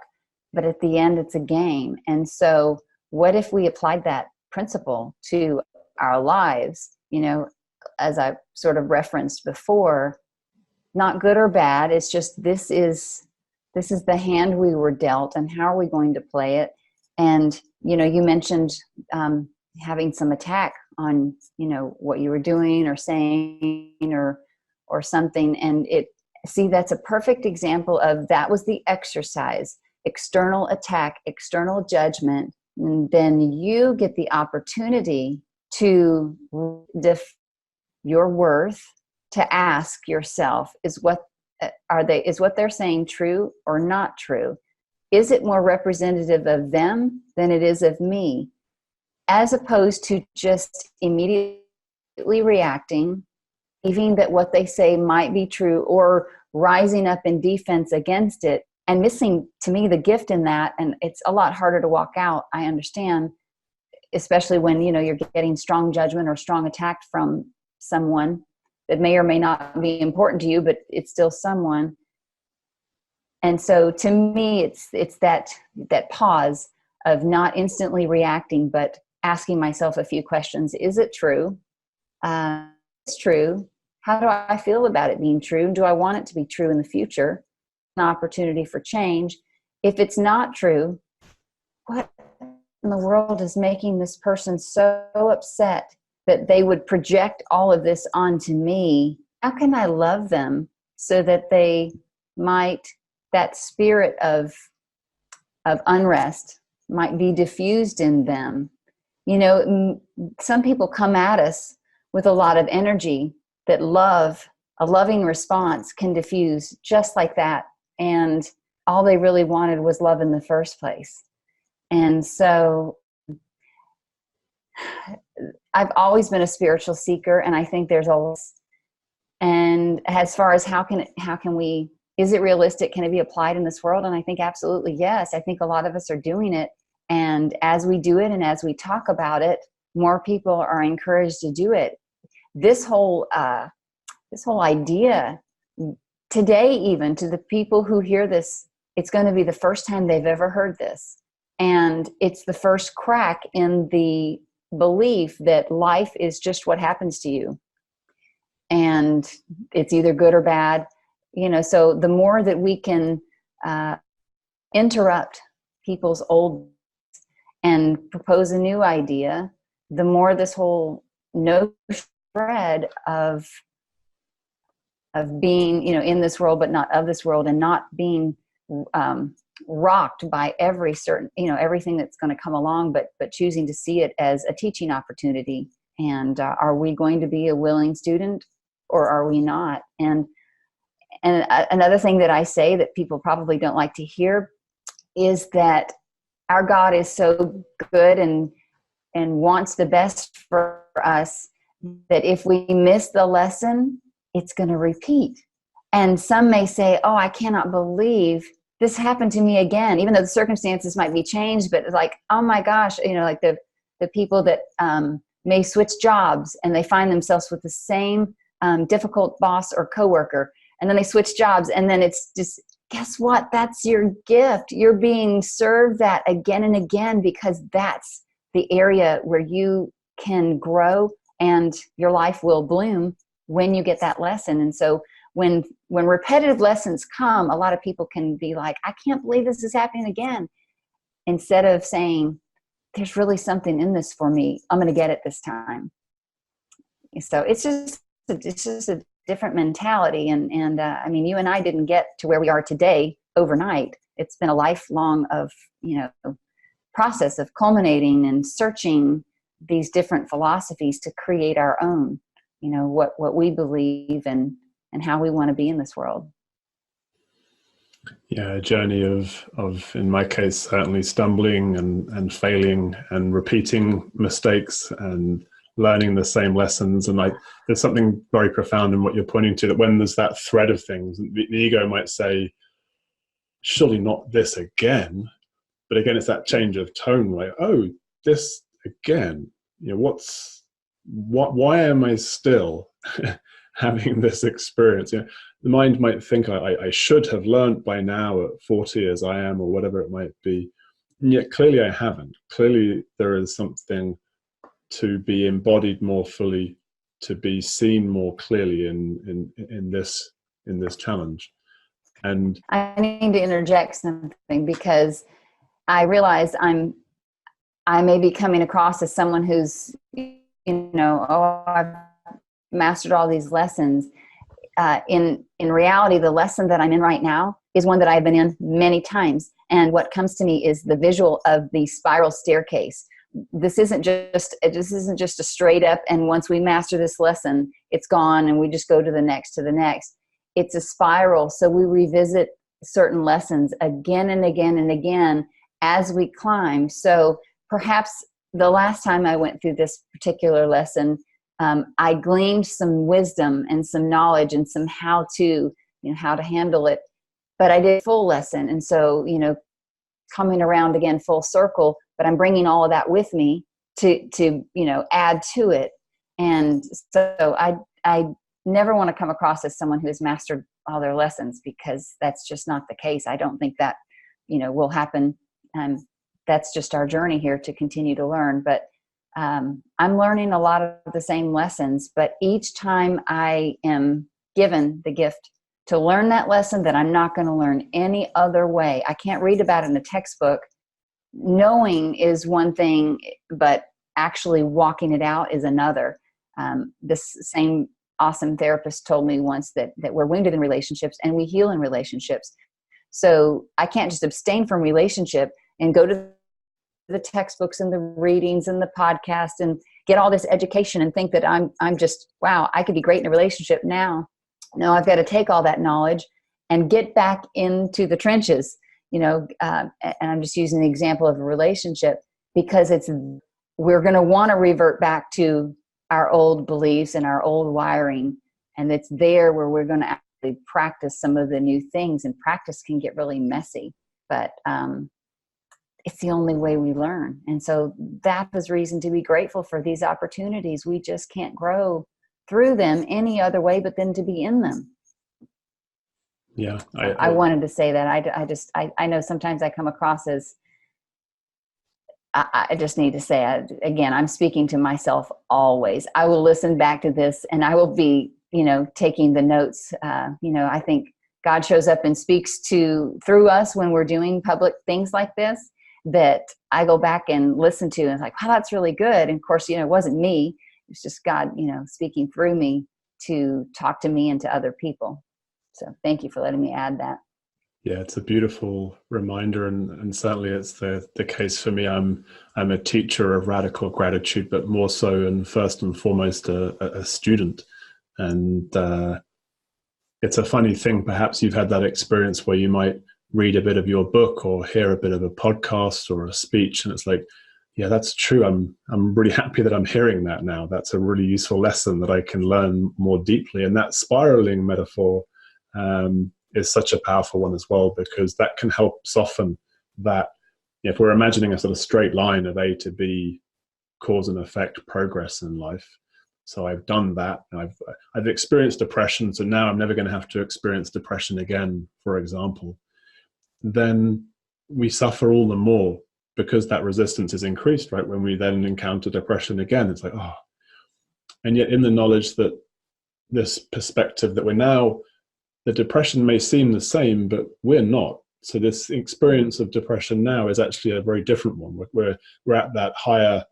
but at the end it's a game. And so what if we applied that principle to our lives, as I sort of referenced before, not good or bad. It's just, this is the hand we were dealt, and how are we going to play it? And, you mentioned having some attack on, what you were doing or saying or something. And that's a perfect example of, that was the exercise, external attack, external judgment. And then you get the opportunity to your worth, to ask yourself, is what they're saying true or not true? Is it more representative of them than it is of me? As opposed to just immediately reacting, believing that what they say might be true, or rising up in defense against it, and missing, to me, the gift in that. And it's a lot harder to walk out, I understand, especially when, you're getting strong judgment or strong attack from someone that may or may not be important to you, but it's still someone. And so to me, it's that pause of not instantly reacting, but asking myself a few questions. Is it true? It's true. How do I feel about it being true? Do I want it to be true in the future? An opportunity for change. If it's not true, what in the world is making this person so upset that they would project all of this onto me? How can I love them so that they might, that spirit of unrest might be diffused in them? Some people come at us with a lot of energy that a loving response can diffuse just like that. And all they really wanted was love in the first place. And so I've always been a spiritual seeker, and I think there's always, and as far as how can we, is it realistic? Can it be applied in this world? And I think absolutely yes. I think a lot of us are doing it. And as we do it and as we talk about it, more people are encouraged to do it. This whole idea today, even to the people who hear this, it's going to be the first time they've ever heard this. And it's the first crack in the belief that life is just what happens to you. And it's either good or bad. So the more that we can interrupt people's old and propose a new idea, the more this whole notion spread of being, in this world, but not of this world, and not being rocked by everything that's going to come along, but choosing to see it as a teaching opportunity. And are we going to be a willing student, or are we not? And And another thing that I say that people probably don't like to hear is that our God is so good and wants the best for us, that if we miss the lesson, it's going to repeat. And some may say, oh, I cannot believe this happened to me again, even though the circumstances might be changed, but like, oh my gosh, like the people that may switch jobs and they find themselves with the same difficult boss or coworker, and then they switch jobs, and then it's just, guess what? That's your gift. You're being served that again and again, because that's the area where you can grow and your life will bloom when you get that lesson. And so when repetitive lessons come, a lot of people can be like, I can't believe this is happening again. Instead of saying, there's really something in this for me, I'm going to get it this time. So it's just a different mentality. And I mean, you and I didn't get to where we are today overnight. It's been a lifelong of, process of culminating and searching these different philosophies to create our own, what we believe and how we want to be in this world. Yeah, a journey of in my case, certainly stumbling and failing and repeating mistakes and learning the same lessons. And there's something very profound in what you're pointing to, that when there's that thread of things, the ego might say, surely not this again. But again, it's that change of tone, like, oh, this again, why am I still having this experience? The mind might think I should have learned by now at 40 as I am, or whatever it might be. And yet clearly I haven't. Clearly there is something to be embodied more fully, to be seen more clearly in this challenge. And I need to interject something, because I realize I may be coming across as someone who's, I've mastered all these lessons. In reality, the lesson that I'm in right now is one that I've been in many times. And what comes to me is the visual of the spiral staircase. This isn't just a straight up, and once we master this lesson, it's gone and we just go to the next. It's a spiral. So we revisit certain lessons again and again and again as we climb. So perhaps the last time I went through this particular lesson, I gleaned some wisdom and some knowledge and some how to handle it. But I did full lesson. And so, coming around again full circle, but I'm bringing all of that with me to add to it. And so I never want to come across as someone who has mastered all their lessons, because that's just not the case. I don't think that, will happen. That's just our journey here to continue to learn. But I'm learning a lot of the same lessons, but each time I am given the gift to learn that lesson that I'm not going to learn any other way. I can't read about it in a textbook. Knowing is one thing, but actually walking it out is another. This same awesome therapist told me once that we're wounded in relationships and we heal in relationships. So I can't just abstain from relationship and go to the textbooks and the readings and the podcast and get all this education and think that I'm just, wow, I could be great in a relationship now. No, I've got to take all that knowledge and get back into the trenches, and I'm just using the example of a relationship, because we're going to want to revert back to our old beliefs and our old wiring. And it's there where we're going to actually practice some of the new things, and practice can get really messy, but it's the only way we learn. And so that is reason to be grateful for these opportunities. We just can't grow through them any other way but than to be in them. Yeah. I wanted to say that. I know sometimes I come across as, I just need to say, again, I'm speaking to myself always. I will listen back to this and I will be, taking the notes. I think God shows up and speaks through us when we're doing public things like this, that I go back and listen to, and it's like, wow, that's really good. And of course, it wasn't me. It's just God, speaking through me to talk to me and to other people. So thank you for letting me add that. Yeah, it's a beautiful reminder, and certainly it's the case for me. I'm a teacher of radical gratitude, but more so and first and foremost a student. And it's a funny thing. Perhaps you've had that experience where you might read a bit of your book or hear a bit of a podcast or a speech, and it's like, yeah, that's true. I'm really happy that I'm hearing that now. That's a really useful lesson that I can learn more deeply. And that spiraling metaphor is such a powerful one as well, because that can help soften that. If we're imagining a sort of straight line of A to B, cause and effect progress in life. So I've done that. I've experienced depression, so now I'm never going to have to experience depression again, for example. Then we suffer all the more because that resistance is increased, right? When we then encounter depression again, it's like, oh. And yet in the knowledge that this perspective that we're now, the depression may seem the same, but we're not. So this experience of depression now is actually a very different one. We're at that higher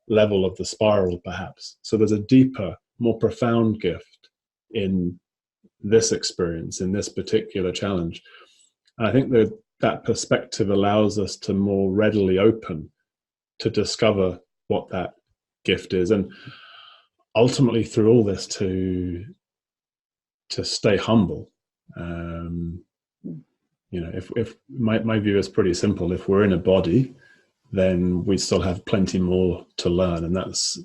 level of the spiral, perhaps. So there's a deeper, more profound gift in this experience, in this particular challenge. And I think that perspective allows us to more readily open to discover what that gift is, and ultimately through all this to stay humble. If my view is pretty simple. If we're in a body, then we still have plenty more to learn, and that's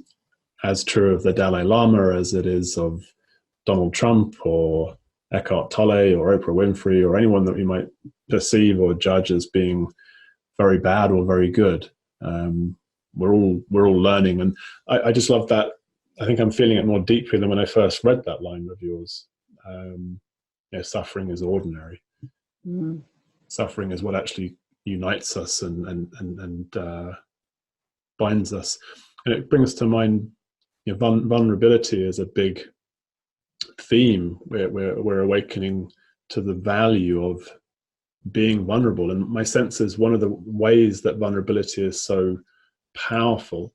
as true of the Dalai Lama as it is of Donald Trump or Eckhart Tolle or Oprah Winfrey or anyone that we might perceive or judge as being very bad or very good. We're all learning, and I just love that. I think I'm feeling it more deeply than when I first read that line of yours. Suffering is ordinary. Mm. Suffering is what actually unites us and binds us, and it brings to mind vulnerability is a big theme. We're awakening to the value of being vulnerable, and my sense is one of the ways that vulnerability is so powerful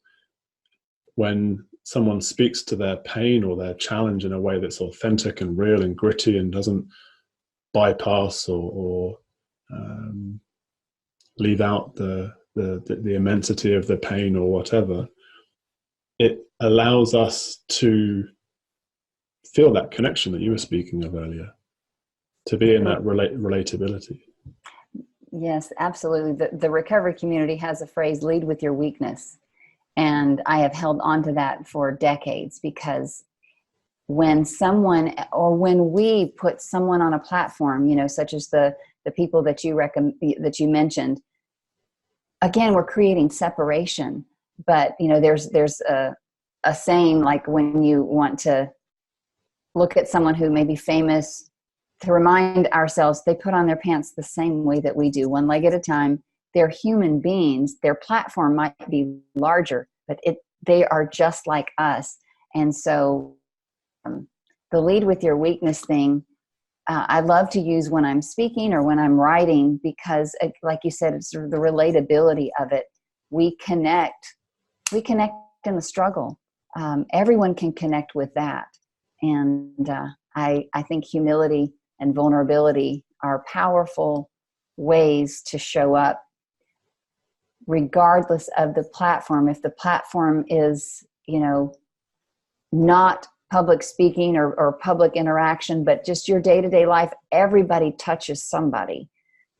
when someone speaks to their pain or their challenge in a way that's authentic and real and gritty and doesn't bypass or leave out the immensity of the pain or whatever. It allows us to feel that connection that you were speaking of earlier, to be in that relatability. Yes, absolutely. The recovery community has a phrase, lead with your weakness. And I have held on to that for decades, because when someone, or when we put someone on a platform, such as the people that you mentioned, again, we're creating separation. But, there's a saying, like when you want to look at someone who may be famous, to remind ourselves they put on their pants the same way that we do, one leg at a time. They're human beings. Their platform might be larger, but they are just like us. And so the lead with your weakness thing, I love to use when I'm speaking or when I'm writing, because like you said, it's sort of the relatability of it. We connect in the struggle. Everyone can connect with that. And I think humility and vulnerability are powerful ways to show up, regardless of the platform. If the platform is, not public speaking or public interaction, but just your day-to-day life, everybody touches somebody.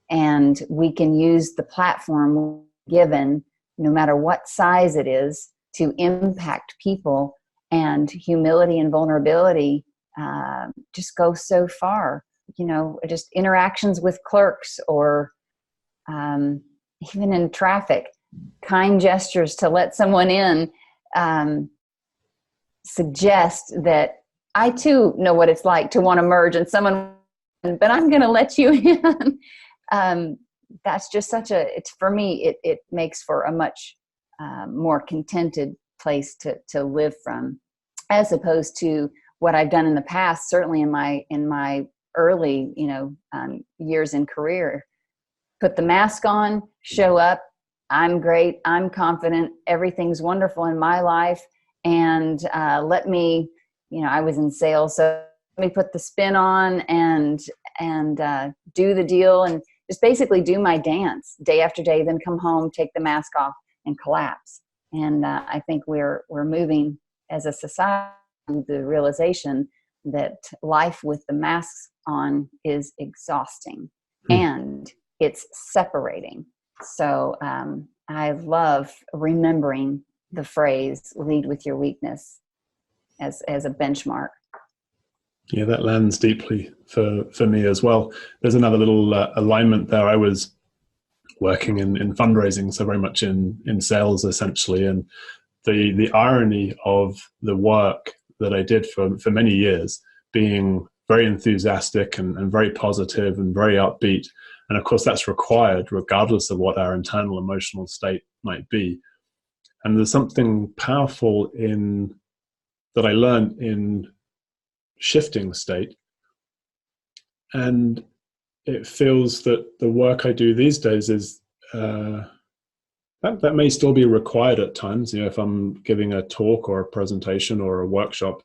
And we can use the platform given, no matter what size it is, to impact people. And humility and vulnerability just go so far. Just interactions with clerks, or even in traffic, kind gestures to let someone in suggest that I too know what it's like to want to merge and someone, but I'm going to let you in. That's just for me, it makes for a much more contented place to live from, as opposed to what I've done in the past, certainly in my early, years in career. Put the mask on, show up. I'm great. I'm confident. Everything's wonderful in my life. And let me, I was in sales, so let me put the spin on and do the deal and just basically do my dance day after day, then come home, take the mask off and collapse. And I think we're moving as a society to the realization that life with the masks on is exhausting and it's separating. So I love remembering the phrase "lead with your weakness" as a benchmark. Yeah, that lands deeply for me as well. There's another little alignment there. I was working in fundraising, so very much in sales essentially, and the irony of the work that I did for many years, being very enthusiastic and very positive and very upbeat. And of course, that's required regardless of what our internal emotional state might be. And there's something powerful that I learned in shifting state. And it feels that the work I do these days is that may still be required at times. If I'm giving a talk or a presentation or a workshop,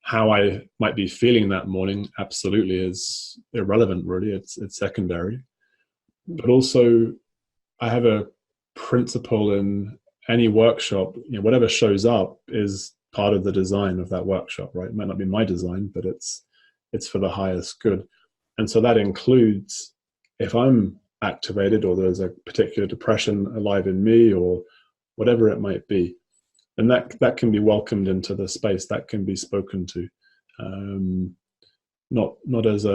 how I might be feeling that morning absolutely is irrelevant, really. It's secondary. But also, I have a principle in any workshop. Whatever shows up is part of the design of that workshop, right? It might not be my design, but it's for the highest good. And so that includes, if I'm activated or there's a particular depression alive in me or whatever it might be, and that can be welcomed into the space, that can be spoken to, not as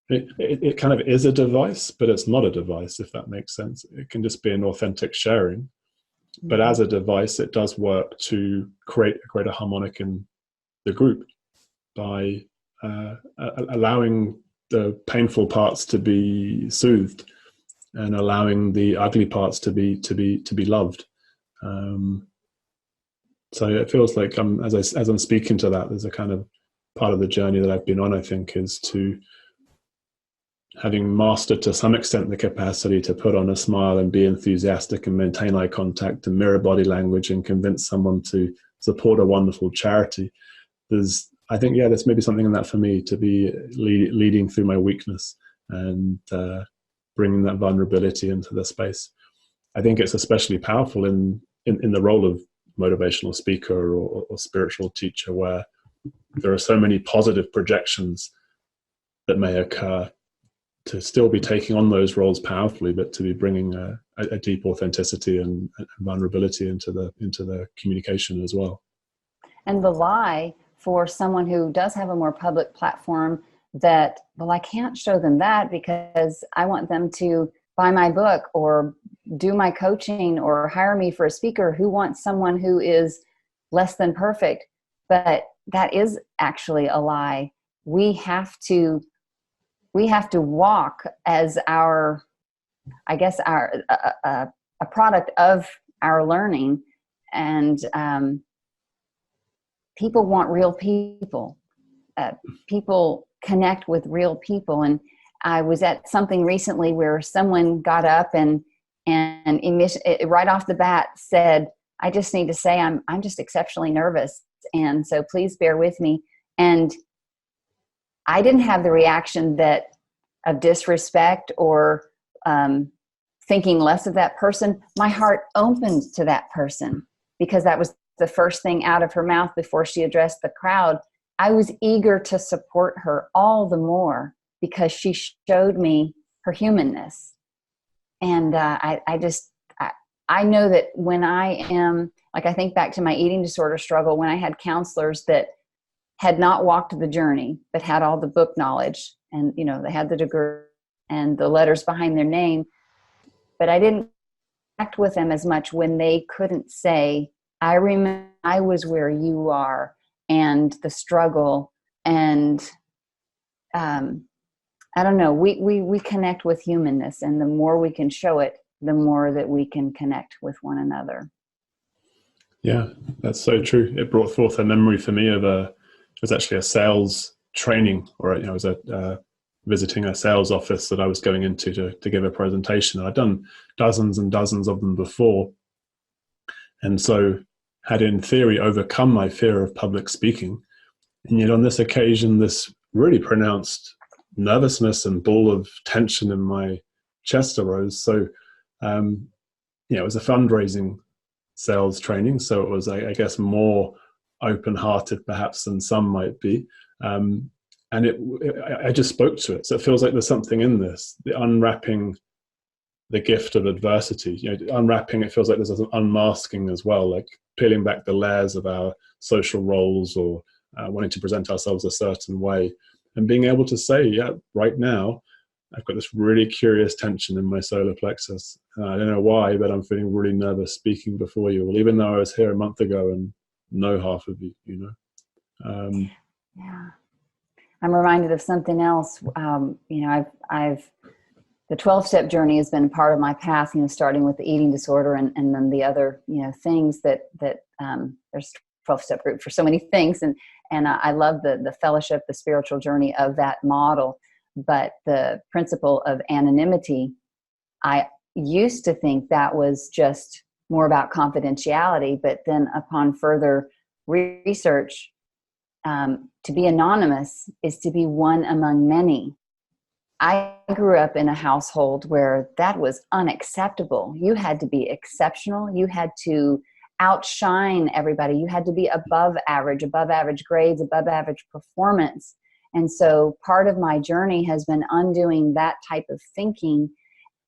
it kind of is a device, but it's not a device, if that makes sense. It can just be an authentic sharing, but as a device, it does work to create a greater harmonic in the group by allowing the painful parts to be soothed and allowing the ugly parts to be loved. So it feels like as I'm speaking to that, there's a kind of part of the journey that I've been on, I think, is to having mastered to some extent the capacity to put on a smile and be enthusiastic and maintain eye contact and mirror body language and convince someone to support a wonderful charity. There's maybe something in that for me, to be leading through my weakness and bringing that vulnerability into the space. I think it's especially powerful in the role of motivational speaker or spiritual teacher, where there are so many positive projections that may occur, to still be taking on those roles powerfully, but to be bringing a deep authenticity and vulnerability into the communication as well. And the lie for someone who does have a more public platform that, well, I can't show them that because I want them to buy my book or do my coaching or hire me for a speaker, who wants someone who is less than perfect. But that is actually a lie. We have to walk as a product of our learning. And people want real people. People connect with real people. And I was at something recently where someone got up and right off the bat said, I just need to say I'm just exceptionally nervous. And so please bear with me. And I didn't have the reaction of disrespect or thinking less of that person. My heart opened to that person because that was the first thing out of her mouth before she addressed the crowd. I was eager to support her all the more because she showed me her humanness. And I know that when I am, like, I think back to my eating disorder struggle, when I had counselors that had not walked the journey, but had all the book knowledge and, they had the degree and the letters behind their name, but I didn't act with them as much when they couldn't say, I remember I was where you are, and the struggle. And I don't know, we connect with humanness, and the more we can show it, the more that we can connect with one another. Yeah, that's so true. It brought forth a memory for me of it was actually a sales training, or I was visiting a sales office that I was going into to give a presentation. I'd done dozens and dozens of them before, and so had in theory overcome my fear of public speaking. And yet on this occasion, this really pronounced nervousness and ball of tension in my chest arose. So it was a fundraising sales training, so it was, I guess, more open-hearted perhaps than some might be. And I just spoke to it. So it feels like there's something in this, the unwrapping the gift of adversity. Unwrapping, it feels like there's an unmasking as well, like peeling back the layers of our social roles or wanting to present ourselves a certain way, and being able to say, yeah, right now, I've got this really curious tension in my solar plexus. I don't know why, but I'm feeling really nervous speaking before you, well, even though I was here a month ago and know half of you. Yeah. I'm reminded of something else. I've the 12-step journey has been part of my path, starting with the eating disorder and then the other, things that there's 12-step group for so many things. And I love the fellowship, the spiritual journey of that model. But the principle of anonymity, I used to think that was just more about confidentiality. But then upon further research, to be anonymous is to be one among many. I grew up in a household where that was unacceptable. You had to be exceptional. You had to outshine everybody. You had to be above average grades, above average performance. And so part of my journey has been undoing that type of thinking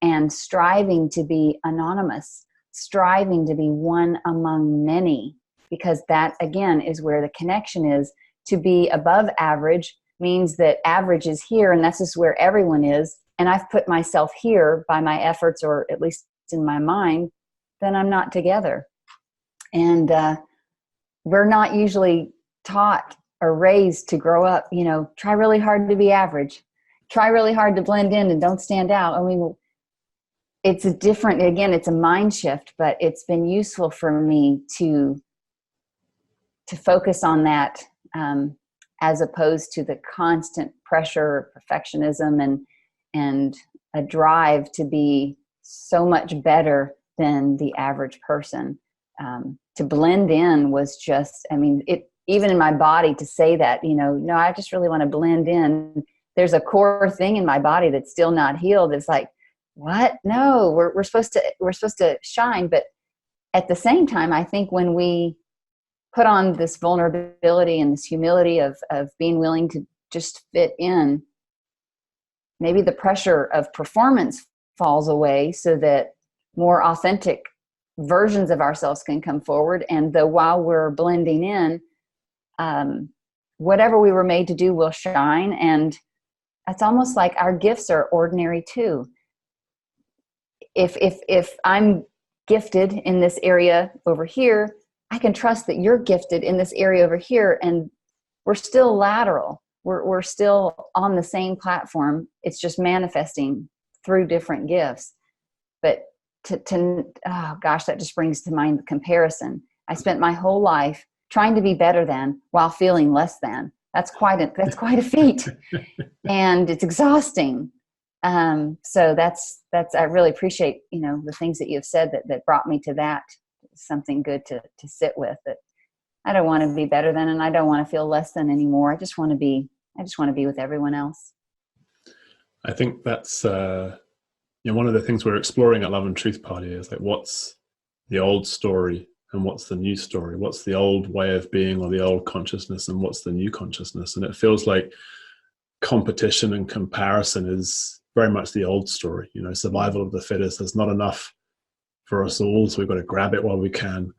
and striving to be anonymous, striving to be one among many, because that, again, is where the connection is. To be above average means that average is here, and that's just where everyone is. And I've put myself here by my efforts, or at least in my mind, then I'm not together. And we're not usually taught or raised to grow up, try really hard to be average, try really hard to blend in and don't stand out. I mean, it's a mind shift, but it's been useful for me to focus on that, as opposed to the constant pressure, perfectionism, and a drive to be so much better than the average person. To blend in was just, even in my body to say that, no, I just really want to blend in. There's a core thing in my body that's still not healed. It's like, what? No, we're supposed to shine. But at the same time, I think when we put on this vulnerability and this humility of being willing to just fit in, maybe the pressure of performance falls away so that more authentic versions of ourselves can come forward. And while we're blending in, whatever we were made to do will shine. And it's almost like our gifts are ordinary too. If I'm gifted in this area over here, I can trust that you're gifted in this area over here, and we're still lateral. We're still on the same platform. It's just manifesting through different gifts. But that just brings to mind the comparison. I spent my whole life trying to be better than while feeling less than. That's quite a feat, and it's exhausting. So that's I really appreciate the things that you've said that brought me to that. Something good to sit with, that I don't want to be better than, and I don't want to feel less than anymore. I just want to be with everyone else. I think that's one of the things we're exploring at Love and Truth Party is like, what's the old story and what's the new story? What's the old way of being or the old consciousness, and what's the new consciousness? And it feels like competition and comparison is very much the old story. Survival of the fittest. There's not enough for us all, so we've got to grab it while we can.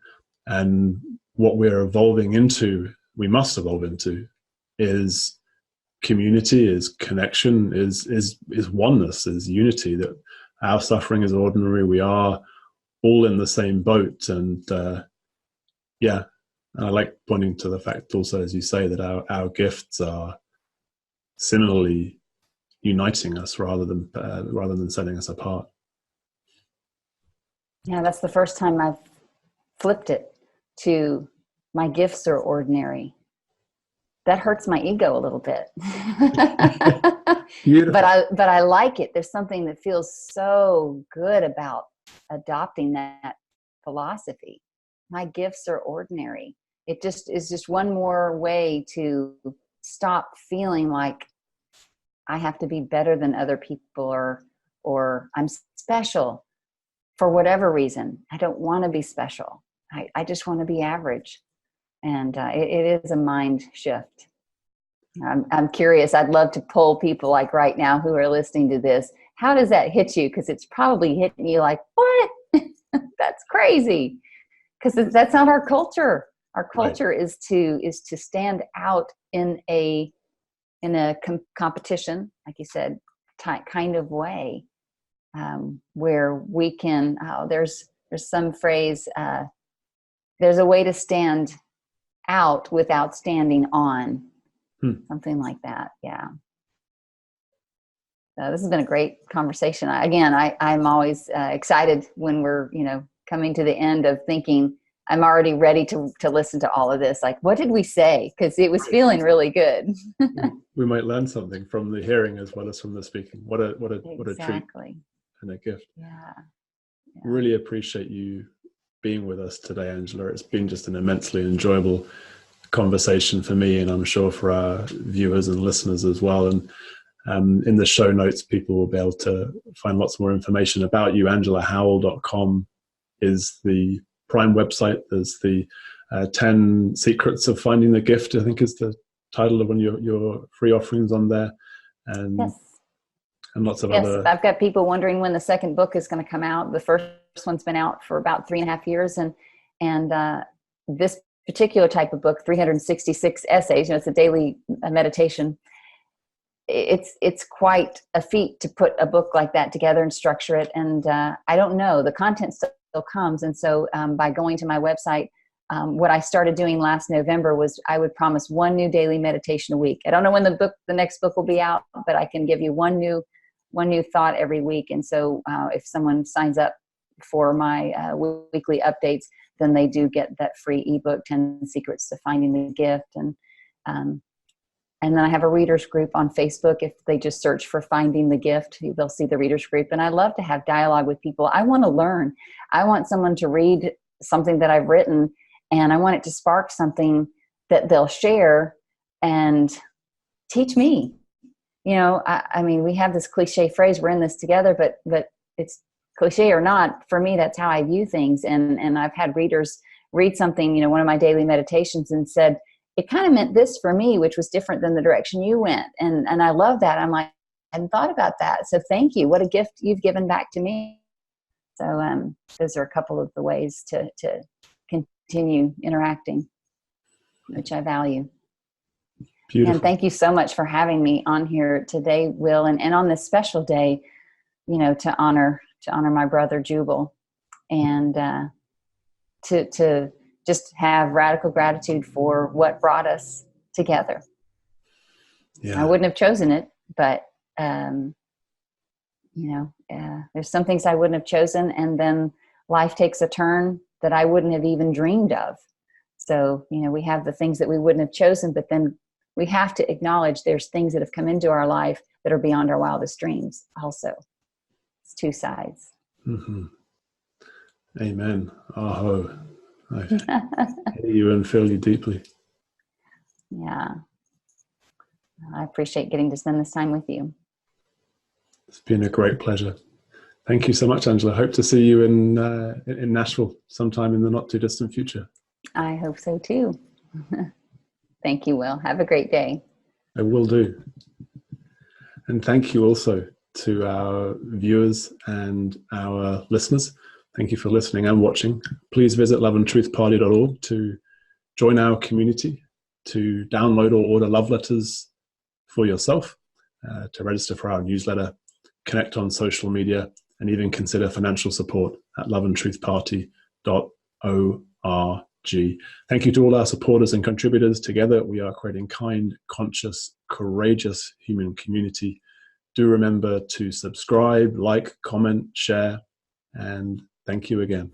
And what we're evolving into, we must evolve into, is community, is connection, is oneness, is unity. That our suffering is ordinary. We are all in the same boat. And I like pointing to the fact also, as you say, that our gifts are similarly uniting us rather than setting us apart. Yeah, that's the first time I've flipped it to my gifts are ordinary. That hurts my ego a little bit. But I like it. There's something that feels so good about adopting that philosophy. My gifts are ordinary. It just is just one more way to stop feeling like I have to be better than other people, or I'm special. For whatever reason, I don't want to be special. I just want to be average. And it is a mind shift. I'm curious. I'd love to poll people like right now who are listening to this. How does that hit you? Because it's probably hitting you like, what? That's crazy. Because that's not our culture. Our culture is to stand out in a competition, like you said, kind of way, where we can. There's some phrase. There's a way to stand out without standing on. Something like that. Yeah. This has been a great conversation. I'm always excited when we're, coming to the end of thinking. I'm already ready to listen to all of this. Like, what did we say? Because it was feeling really good. We might learn something from the hearing as well as from the speaking. What a treat and a gift. Yeah. Really appreciate you being with us today, Angela. It's been just an immensely enjoyable conversation for me, and I'm sure for our viewers and listeners as well. And in the show notes, people will be able to find lots more information about you. AngelaHowell.com is the prime website. There's the 10 Secrets of Finding the Gift, I think is the title of one of your free offerings on there. And, yes. And lots of other. I've got people wondering when the second book is going to come out. The first one's been out for about 3.5 years. And this particular type of book, 366 essays, it's a daily meditation. It's quite a feat to put a book like that together and structure it. And I don't know, the content still comes. And so by going to my website, what I started doing last November was I would promise one new daily meditation a week. I don't know when the next book will be out, but I can give you one new thought every week. And so if someone signs up for my weekly updates, then they do get that free ebook, 10 Secrets to Finding the Gift. And then I have a readers group on Facebook. If they just search for Finding the Gift, they'll see the readers group. And I love to have dialogue with people. I want to learn. I want someone to read something that I've written, and I want it to spark something that they'll share and teach me. I mean, we have this cliche phrase, we're in this together, but it's cliche or not, for me, that's how I view things. And I've had readers read something, one of my daily meditations, and said, it kind of meant this for me, which was different than the direction you went. And I love that. I'm like, I hadn't thought about that. So thank you. What a gift you've given back to me. So those are a couple of the ways to continue interacting, which I value. Beautiful. And thank you so much for having me on here today, Will, and on this special day, to honor my brother Jubal, and to just have radical gratitude for what brought us together. Yeah. I wouldn't have chosen it, but there's some things I wouldn't have chosen, and then life takes a turn that I wouldn't have even dreamed of. So, we have the things that we wouldn't have chosen, but then we have to acknowledge there's things that have come into our life that are beyond our wildest dreams also. It's two sides. Mm-hmm. Amen. Aho. I hear you and feel you deeply. Yeah. I appreciate getting to spend this time with you. It's been a great pleasure. Thank you so much, Angela. Hope to see you in Nashville sometime in the not too distant future. I hope so too. Thank you, Will. Have a great day. I will do. And thank you also to our viewers and our listeners. Thank you for listening and watching. Please visit loveandtruthparty.org to join our community, to download or order love letters for yourself, to register for our newsletter, connect on social media, and even consider financial support at loveandtruthparty.org. Thank you to all our supporters and contributors. Together, we are creating kind, conscious, courageous human community. Do remember to subscribe, like, comment, share, and thank you again.